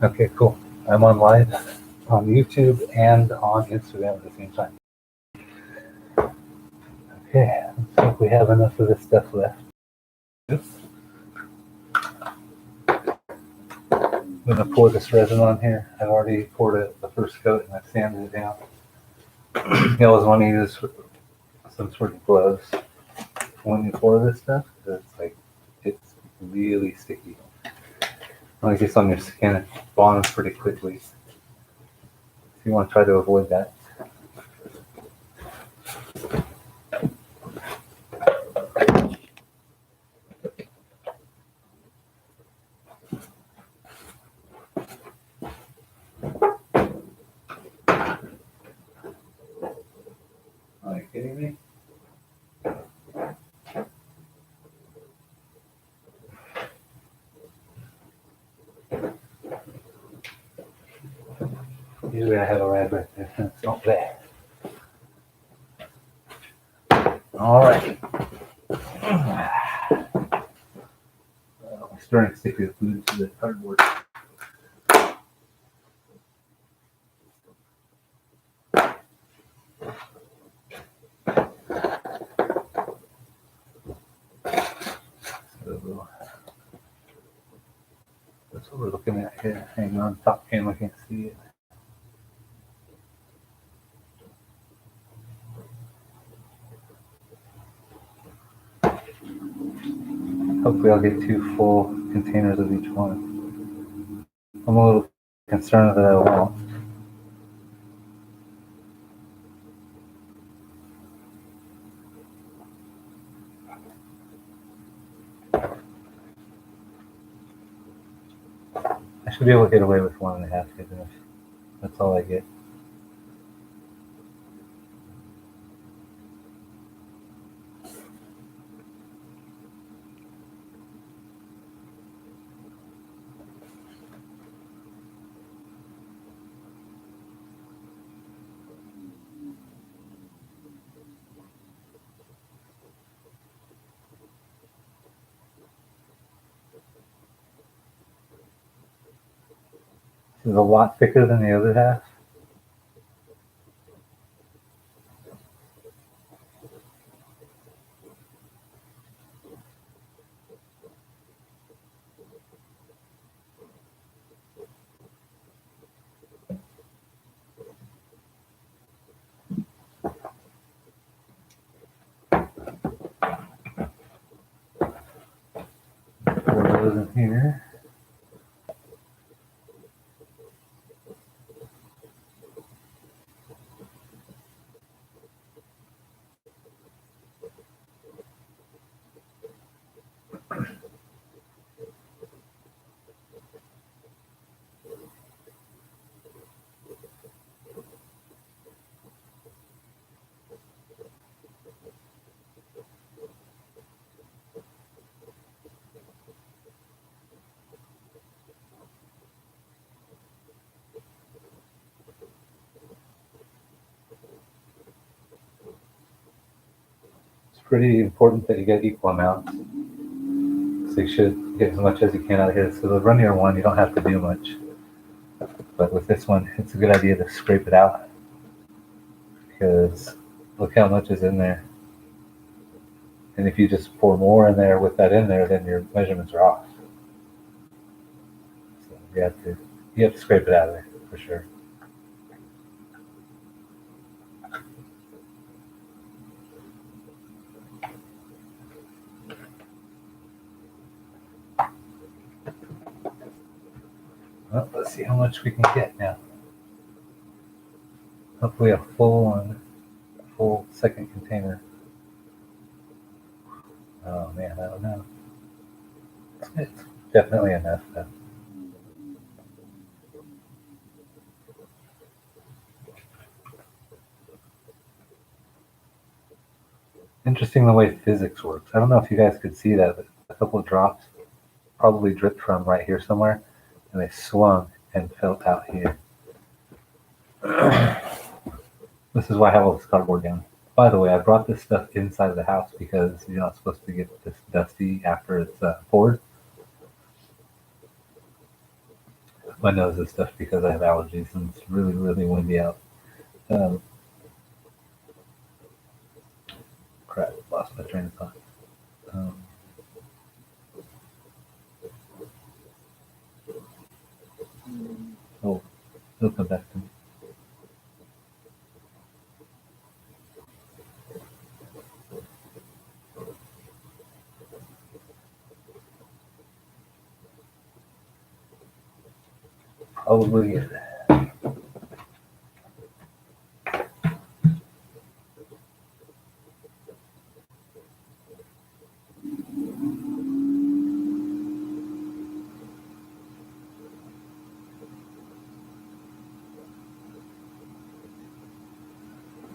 Okay, cool. I'm on live on YouTube and on Instagram at the same time. Okay, looks like we have enough of this stuff left. Oops. I'm gonna pour this resin on here. I've already poured it the first coat and I've sanded it down. You always want to use some sort of gloves when you pour this stuff because it's really sticky. When it gets on your skin, it bonds pretty quickly. So you want to try to avoid that. Are you kidding me? Usually I have a rag right there. It's not there. All right. I'm starting to stick the food to the cardboard. So that's what we're looking at here. Hang on, top camera can't see it. Hopefully I'll get 2 full containers of each one. I'm a little concerned that I won't. I should be able to get away with 1.5 even if that's all I get. This is a lot thicker than the other half. Pour those in here. It's pretty important that you get equal amounts. So you should get as much as you can out of here. So the runnier one, you don't have to do much. But with this one, it's a good idea to scrape it out because look how much is in there. And if you just pour more in there with that in there, then your measurements are off. So you have to scrape it out of there for sure. Well, let's see how much we can get now. Hopefully a full second container. Oh man, I don't know. It's definitely enough though. Interesting the way physics works. I don't know if you guys could see that, but a couple of drops probably dripped from right here somewhere, and they swung and fell out here. This is why I have all this cardboard down. By the way, I brought this stuff inside of the house because you're not supposed to get this dusty after it's poured. my nose and stuff because I have allergies and it's really, really windy out. Um, Crap, lost my train of thought. Um, oh, it'll come back to me. Probably.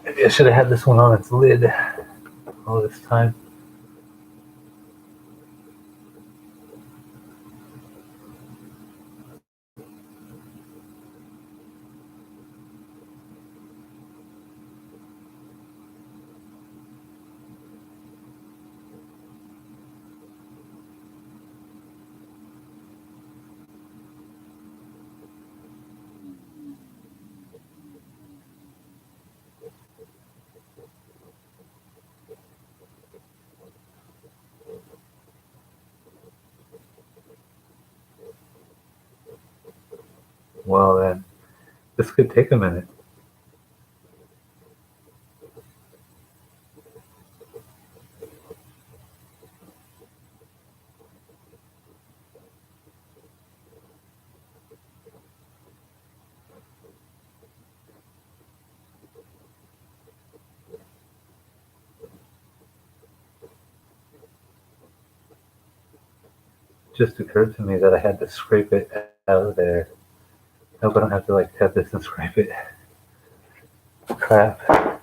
Maybe I should have had this one on its lid all this time. Well, then, this could take a minute. It just occurred to me that I had to scrape it out of there. I hope I don't have to like cut this and scrape it. Crap. Let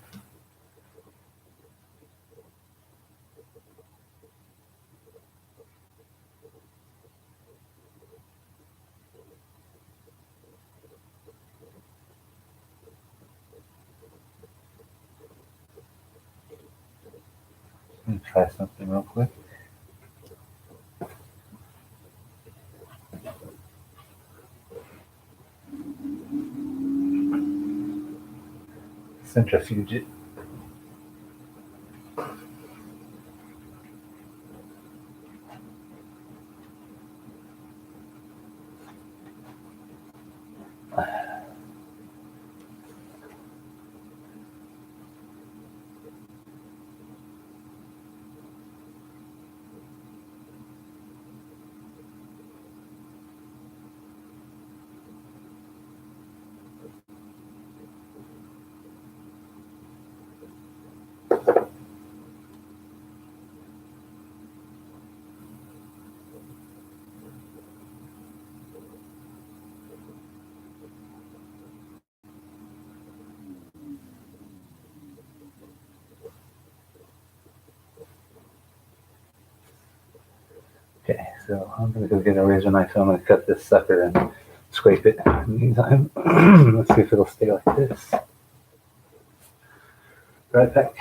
me try something real quick. Centrifuge it. Okay, so I'm gonna go get a razor knife. So I'm gonna cut this sucker and scrape it. In the meantime, let's see if it'll stay like this. Right back.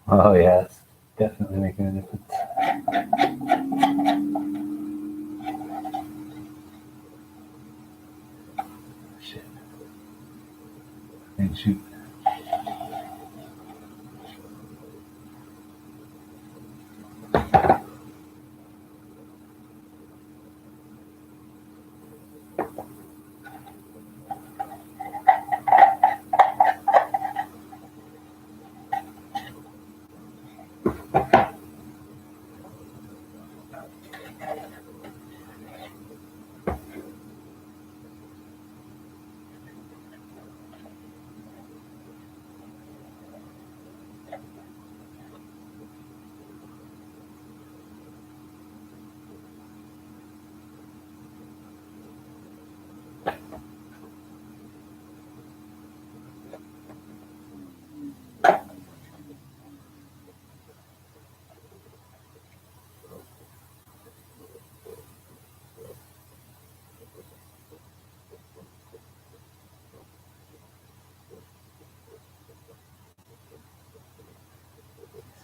Oh yeah, it's definitely making a difference. Shit. And shoot.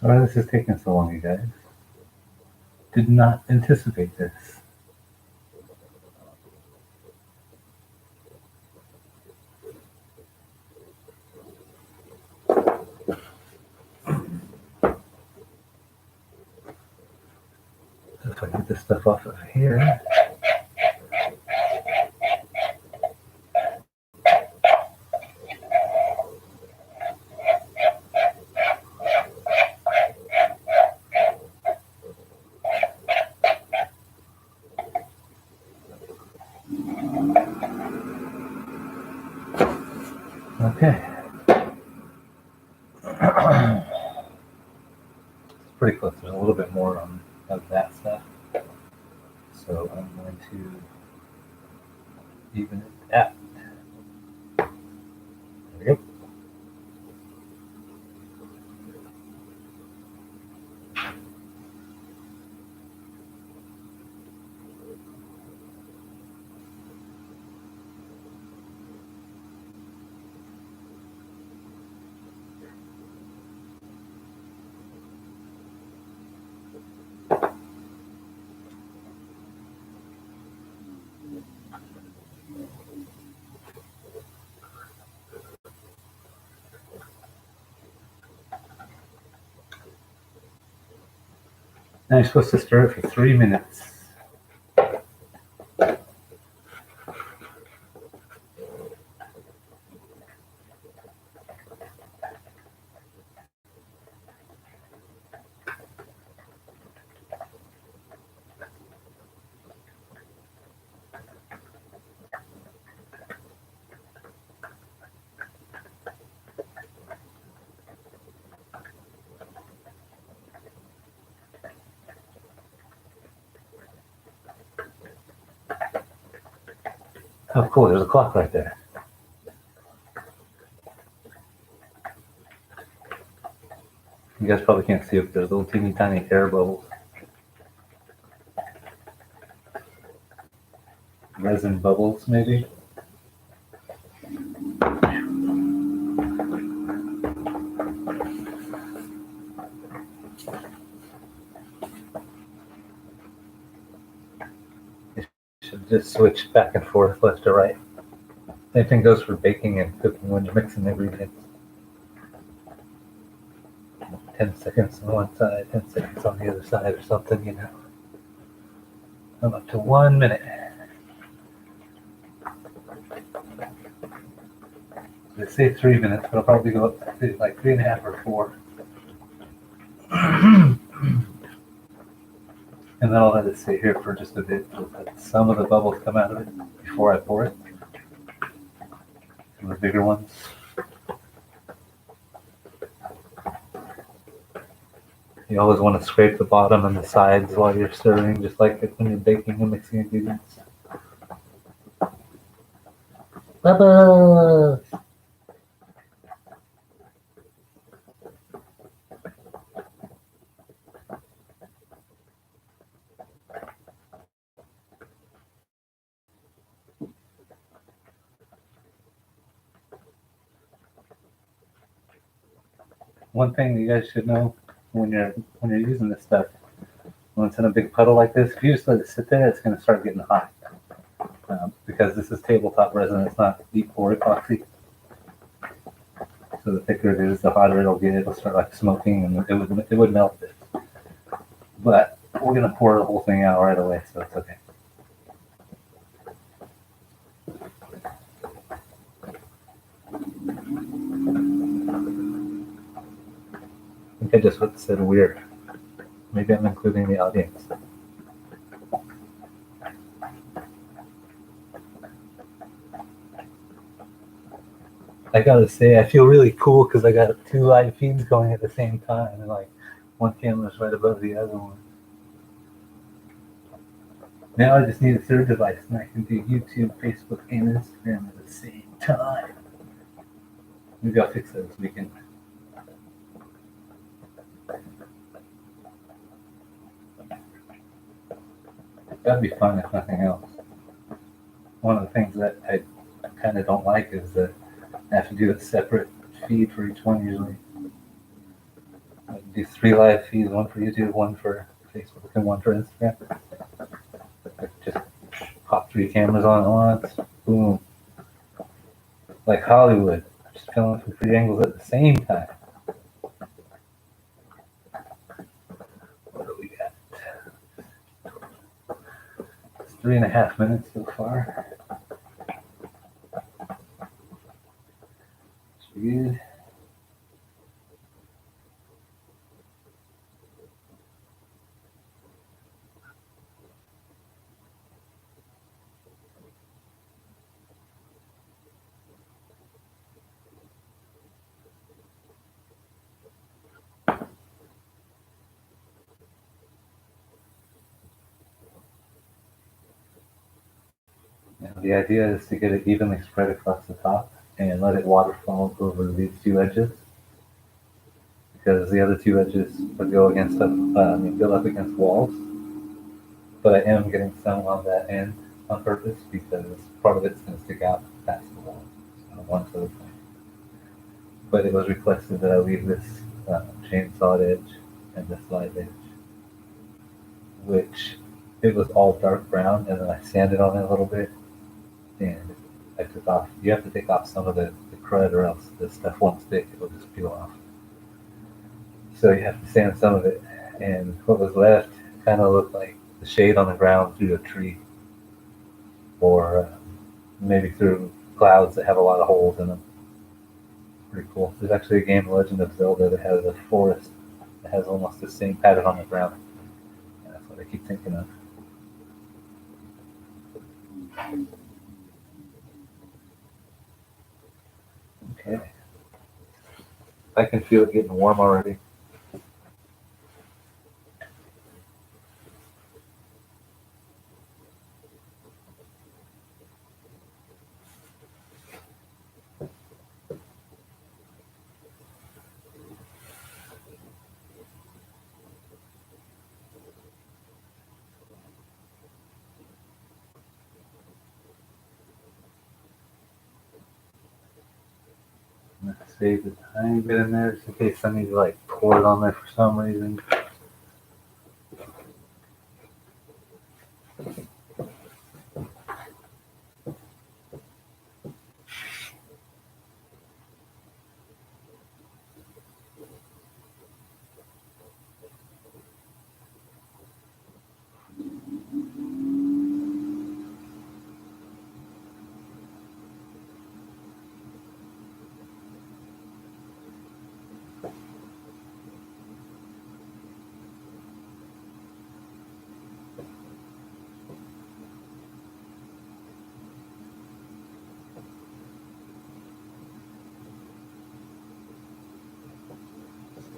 Sorry this is taking so long, you guys. Did not anticipate this. So if I get this stuff off of here. Okay. It's pretty close. There's a little bit more of that stuff. So I'm going to even it out. There we go. Now you're supposed to stir it for 3 minutes. Oh, cool. There's a clock right there. You guys probably can't see it, but there's little teeny tiny air bubbles. Resin bubbles, maybe. You should just switch back and forth, left to right. Same thing goes for baking and cooking when you're mixing ingredients. 10 seconds on one side, 10 seconds on the other side or something, you know. I'm up to 1 minute. They say 3 minutes, but I'll probably go up to like 3.5 or 4. And then I'll let it sit here for just a bit to let some of the bubbles come out of it before I pour it. Some of the bigger ones. You always want to scrape the bottom and the sides while you're stirring, just like when you're baking and mixing ingredients. Bubbles! One thing you guys should know when you're using this stuff, when it's in a big puddle like this, if you just let it sit there, it's going to start getting hot. Because this is tabletop resin, it's not deep pour epoxy. So the thicker it is, the hotter it'll get. It'll start like smoking, and it would melt it. But we're going to pour the whole thing out right away, so it's okay. I think I just said weird. Maybe I'm including the audience. I gotta say, I feel really cool because I got 2 live feeds going at the same time, and like one camera's right above the other one. Now I just need a third device, and I can do YouTube, Facebook, and Instagram at the same time. Maybe I'll fix that this weekend. That'd be fun if nothing else. One of the things that I kind of don't like is that I have to do a separate feed for each one usually. I do 3 live feeds, one for YouTube, one for Facebook, and one for Instagram. Just pop 3 cameras on at once. Boom. Like Hollywood. Just filming from 3 angles at the same time. What do we got? It's 3.5 minutes so far. Should be good. Now, the idea is to get it evenly spread across the top and let it waterfall over these 2 edges, because the other 2 edges would go against build up against walls. But I am getting some on that end on purpose because part of it's going to stick out past the wall. So one other thing. But it was requested that I leave this chainsaw edge and this light edge, which it was all dark brown, and then I sanded on it a little bit, and I took off. You have to take off some of the crud, or else this stuff won't stick. It will just peel off. So you have to sand some of it, and what was left kind of looked like the shade on the ground through a tree, or maybe through clouds that have a lot of holes in them. Pretty cool. There's actually a game, Legend of Zelda, that has a forest that has almost the same pattern on the ground. And that's what I keep thinking of. Okay. I can feel it getting warm already. I'm gonna save a tiny bit in there just in case I need to like pour it on there for some reason.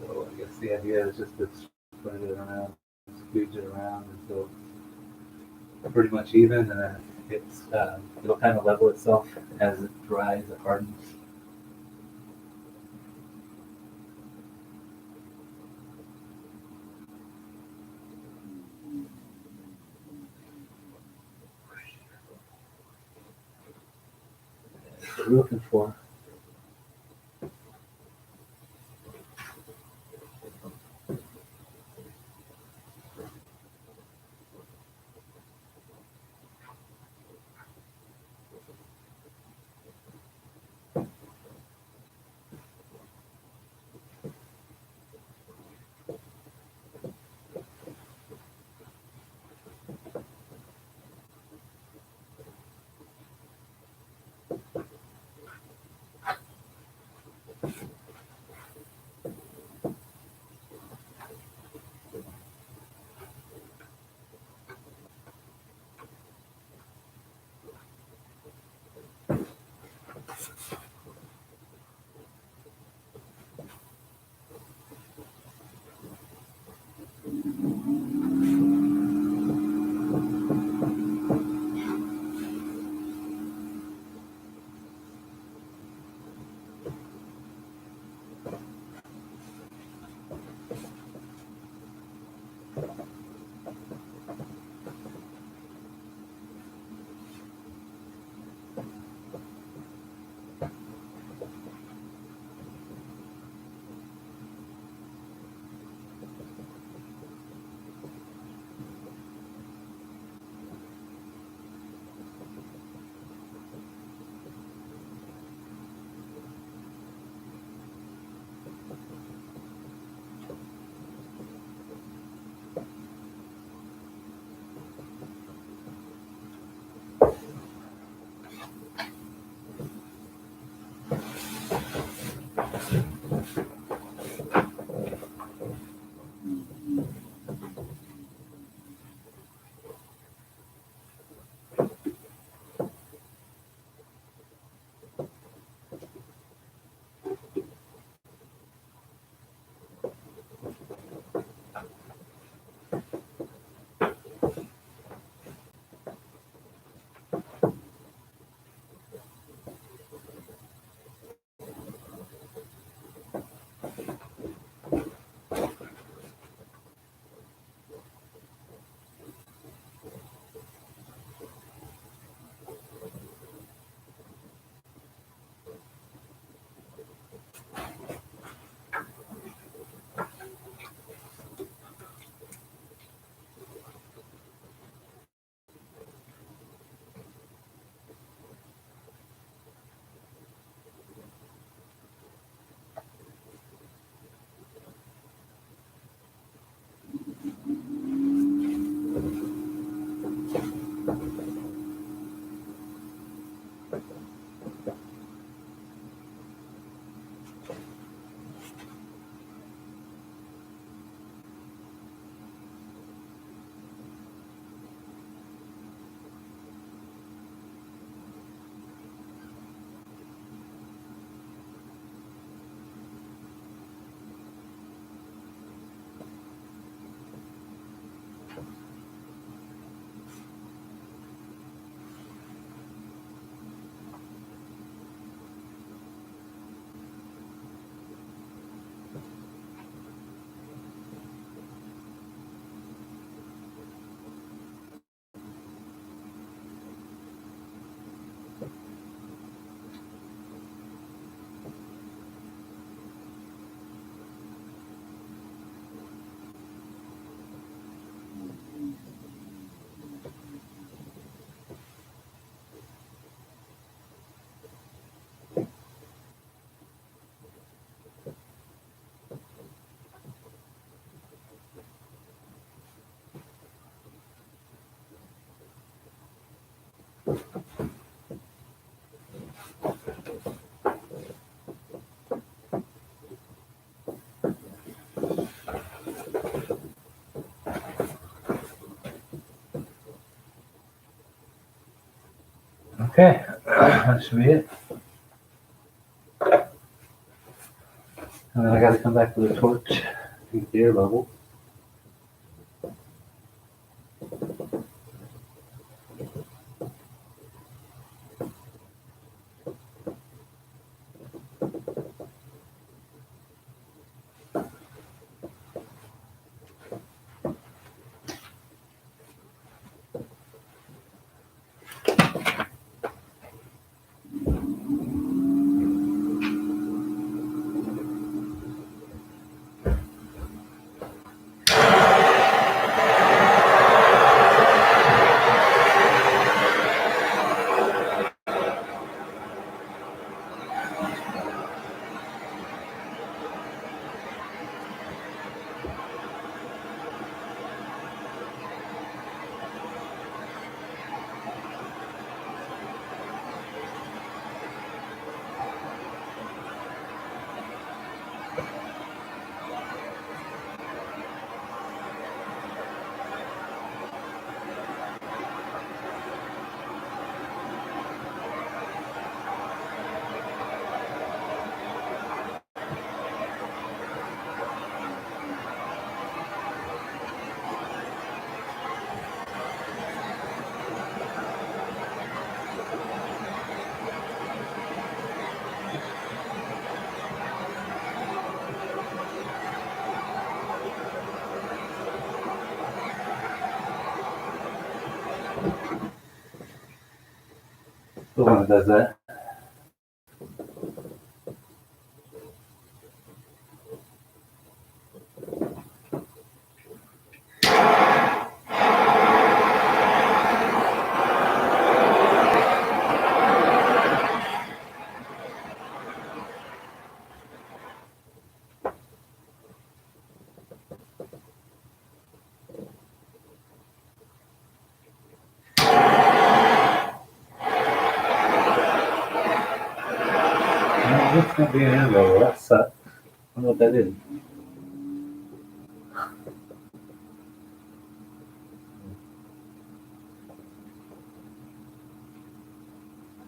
So I guess the idea is just to spread it around, squeeze it around until pretty much even, and then it'll kind of level itself as it dries, it hardens. That's what we're looking for. Okay, that should be it. And then I gotta come back with a torch to get the air bubble. The one that does that. No, this can't be an air bubble. That sucks. I don't know what that is.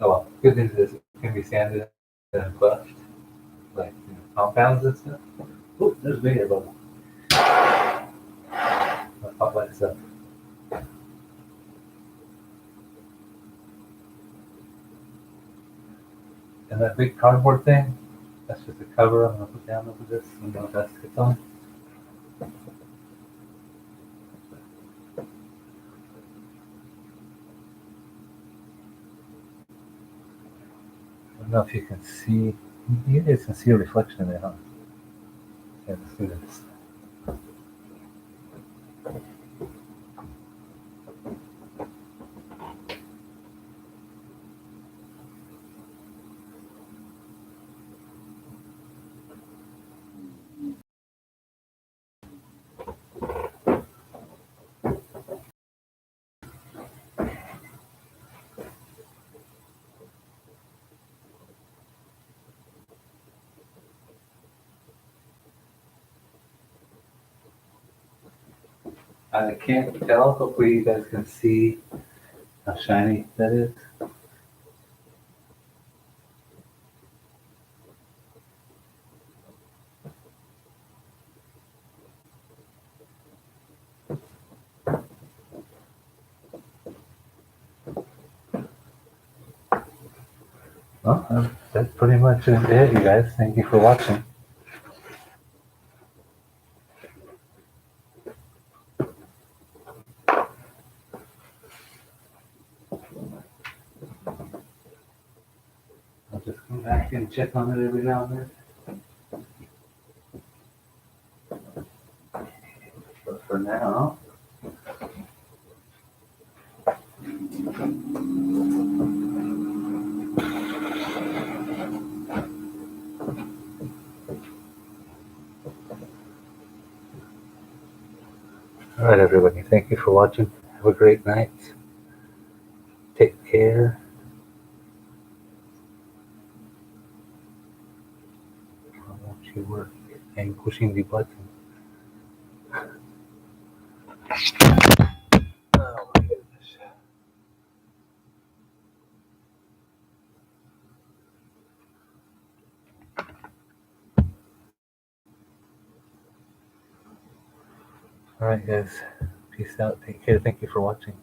Oh well, good news is it can be sanded and buffed, like compounds and stuff. Oh, there's a big air bubble. I'll pop like stuff. And that big cardboard thing, that's just a cover I'm gonna put down over this when the dust gets on. I don't know if you can see, you guys can see a reflection in it, huh? Yeah, let's do this. I can't tell, hopefully you guys can see how shiny that is. Well, that's pretty much it, you guys. Thank you for watching. I'll just come back and check on it every now and then. But for now, all right, everybody. Thank you for watching. Have a great night. Take care. care. I want you work and pushing the button. Oh my goodness. All right, guys. Peace out. Take care. Thank you for watching.